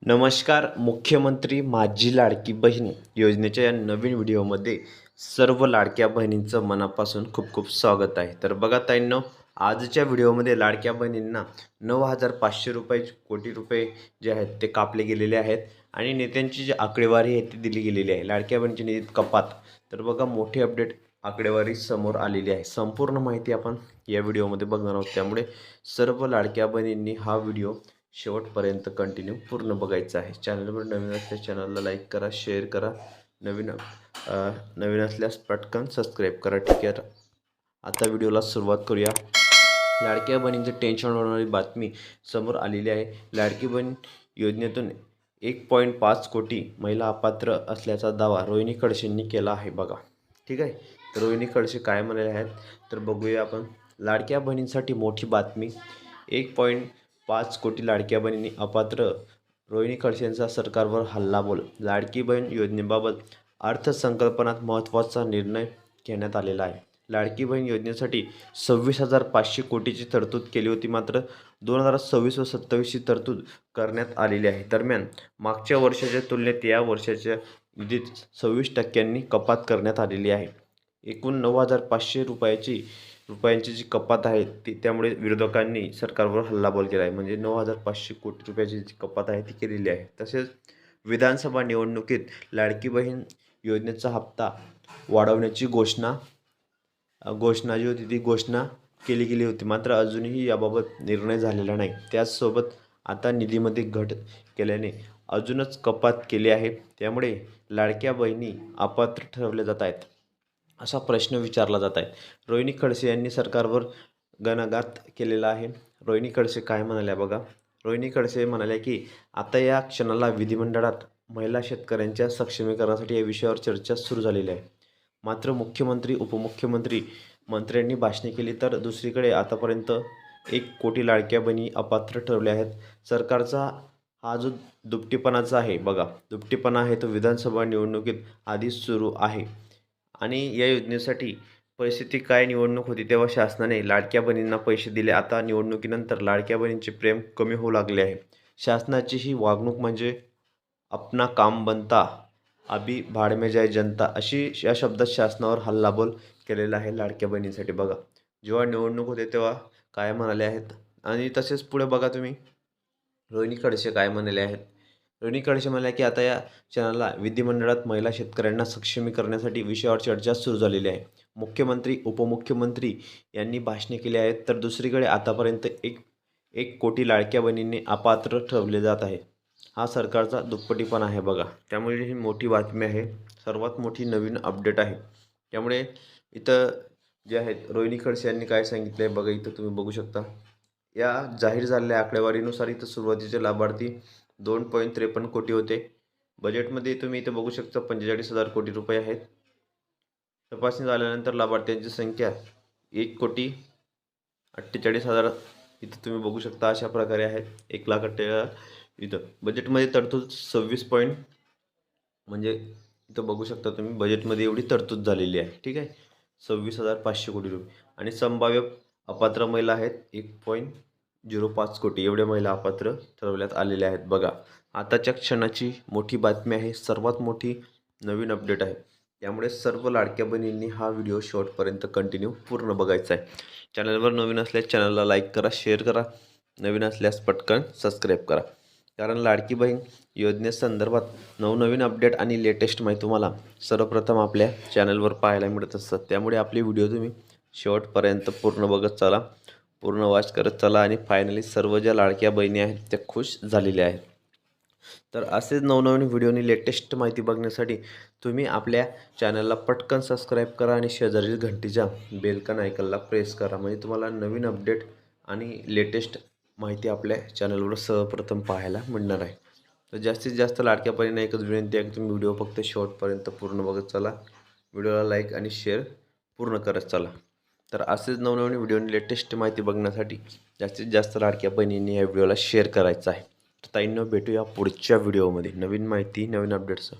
नमस्कार. मुख्यमंत्री माझी लाडकी बहीण योजनेच्या या नवीन व्हिडिओमध्ये सर्व लाडक्या बहिणींचं मनापासून खूप खूप स्वागत आहे. तर बघा ताईंनो, आजच्या व्हिडिओमध्ये लाडक्या बहिणींना 9,500 रुपये कोटी रुपये जे आहेत ते कापले गेलेले आहेत आणि नेत्यांची जी आकडेवारी आहे ती दिली गेलेली आहे. लाडक्या बहिणीच्या निधीत कपात. तर बघा, मोठी अपडेट आकडेवारी समोर आलेली आहे. संपूर्ण माहिती आपण या व्हिडिओमध्ये बघणार आहोत. त्यामुळे सर्व लाडक्या बहिणींनी हा व्हिडिओ शेवटपर्यंत कंटिन्यू पूर्ण बघायचं आहे. चॅनलवर नवीन असल्यास चॅनलला लाईक करा, शेअर करा. नवीन असल्यास पटकन सबस्क्राईब करा. ठीक आहे, आता व्हिडिओला सुरुवात करूया. लाडक्या बहिणींचे टेन्शन वाढवणारी बातमी समोर आलेली आहे. लाडकी बहीण योजनेतून 1.5 कोटी महिला अपात्र असल्याचा दावा रोहिणी खडसेंनी केला आहे. बघा, ठीक आहे. तर रोहिणी खडसे काय म्हणाले आहेत तर बघूया आपण. लाडक्या बहिणींसाठी मोठी बातमी. 1.5 कोटी लाडक्या बहिणींनी अपात्र, रोहिणी खडसेंचा सरकारवर हल्लाबोल. लाडकी बहीण योजनेबाबत अर्थसंकल्पात महत्त्वाचा निर्णय घेण्यात आलेला आहे. लाडकी बहीण योजनेसाठी 26,500 कोटीची तरतूद केली होती. मात्र 2026 व 27ची तरतूद करण्यात आलेली आहे. दरम्यान मागच्या वर्षाच्या तुलनेत या वर्षाच्या निधीत 26% कपात करण्यात आलेली आहे. एकूण 9,500 रुपयांची जी कपात आहे त्यामुळे विरोधकांनी सरकारवर हल्लाबोल केला आहे. म्हणजे 9,500 कोटी रुपयाची जी कपात आहे ती केलेली आहे. तसेच विधानसभा निवडणुकीत लाडकी बहीण योजनेचा हप्ता वाढवण्याची घोषणा जी होती ती घोषणा केली गेली होती. मात्र अजूनही याबाबत निर्णय झालेला नाही. त्याचसोबत आता निधीमध्ये घट केल्याने अजूनच कपात केली आहे. त्यामुळे लाडक्या बहिणी अपात्र ठरवल्या जात आहेत असा प्रश्न विचारला जात आहे. रोहिणी खडसे यांनी सरकारवर घणाघात केलेला आहे. रोहिणी खडसे काय म्हणाल्या बघा. रोहिणी खडसे म्हणाल्या की आता या क्षणाला विधिमंडळात महिला शेतकऱ्यांच्या सक्षमीकरणासाठी या विषयावर चर्चा सुरू झालेली आहे. मात्र मुख्यमंत्री, उपमुख्यमंत्री, मंत्र्यांनी भाषणे केली, तर दुसरीकडे आतापर्यंत 1 कोटी लाडक्या बहिणी अपात्र ठरवल्या आहेत. सरकारचा हा जो दुपटीपणाचा आहे बघा, दुपटीपणा आहे तो विधानसभा निवडणुकीत आधीच सुरू आहे. आणि या योजनेसाठी परिस्थिती काय, निवडणूक होती तेव्हा शासनाने लाडक्या बहिणींना पैसे दिले. आता निवडणुकीनंतर लाडक्या बहिणींचे प्रेम कमी होऊ लागले आहे. शासनाची ही वागणूक म्हणजे अपना काम बनता अभी भाड में जाए जनता, अशी या शब्दात शासनावर हल्लाबोल केलेला आहे लाडक्या बहिणींसाठी. बघा, जेव्हा निवडणूक होते तेव्हा काय म्हणाले आहेत आणि तसेच पुढे बघा तुम्ही रोहिणी खडसे काय म्हणाले आहेत. रोहिणी खडसे म्हणाले की आता या क्षणाला विधिमंडळात महिला शेतकऱ्यांना सक्षमी करण्यासाठी विषयावर चर्चा सुरू झालेली आहे. मुख्यमंत्री, उपमुख्यमंत्री यांनी भाषणे केली आहेत, तर दुसरीकडे आतापर्यंत एक कोटी लाडक्या बहिणींनी अपात्र ठरवले जात आहे. हा सरकारचा दुप्पटीपणा आहे बघा. त्यामुळे ही मोठी बातमी आहे, सर्वात मोठी नवीन अपडेट आहे. त्यामुळे इथं जे आहेत रोहिणी खडसे यांनी काय सांगितलं आहे बघा, इथं तुम्ही बघू शकता. या जाहीर झालेल्या आकडेवारीनुसार इथं सुरुवातीचे लाभार्थी 2.53 कोटी होते. बजेटमध्ये तुम्ही इथं बघू शकता 45,000 कोटी रुपये आहेत. तपासणी झाल्यानंतर लाभार्थ्यांची संख्या 1,48,00,000 इथं तुम्ही बघू शकता. अशा प्रकारे आहेत. 1,48,000 इथं बजेटमध्ये तरतूद 26 पॉईंट, म्हणजे इथं बघू शकता तुम्ही बजेटमध्ये एवढी तरतूद झालेली आहे. ठीक आहे, 26,500 कोटी रुपये. आणि संभाव्य अपात्र महिला आहेत 1.05 कोटी, एवढ्या महिला अपात्र ठरवण्यात आलेल्या आहेत. बघा, आताच्या क्षणाची मोठी बातमी आहे, सर्वात मोठी नवीन अपडेट आहे. त्यामुळे सर्व लाडक्या बहिणींनी हा व्हिडिओ शेवटपर्यंत कंटिन्यू पूर्ण बघायचा आहे. चॅनलवर नवीन असल्यास चॅनलला लाईक करा, शेअर करा. नवीन असल्यास पटकन सबस्क्राईब करा. कारण लाडकी बहीण योजनेसंदर्भात नवनवीन अपडेट आणि लेटेस्ट माहिती तुम्हाला सर्वप्रथम आपल्या चॅनलवर पाहायला मिळत असतात. त्यामुळे आपली व्हिडिओ तुम्ही शेवटपर्यंत पूर्ण बघत चला, पूर्ण वॉच करत चला आणि फायनली सर्व ज्या लाडक्या बहिणी आहेत त्या खुश झालेल्या आहेत. तर असेच नवनवीन व्हिडिओनी लेटेस्ट माहिती बघण्यासाठी तुम्ही आपल्या चॅनलला पटकन सबस्क्राईब करा आणि शेजारील घंटीच्या बेलकन आयकनला प्रेस करा. म्हणजे तुम्हाला नवीन अपडेट आणि लेटेस्ट माहिती आपल्या चॅनलवर सर्वप्रथम पाहायला मिळणार आहे. तर जास्तीत जास्त लाडक्या बहिणींना एकच विनंती आहे की तुम्ही व्हिडिओ फक्त शेवटपर्यंत पूर्ण बघत चला, व्हिडिओला लाईक आणि शेअर पूर्ण करत चला. तर असेच नवनवीन व्हिडिओनी लेटेस्ट माहिती बघण्यासाठी जास्तीत जास्त लाडक्या बहिणींनी या व्हिडिओला शेअर करायचा आहे. तर ताईंनो, भेटूया पुढच्या व्हिडिओमध्ये नवीन माहिती, नवीन अपडेट्स.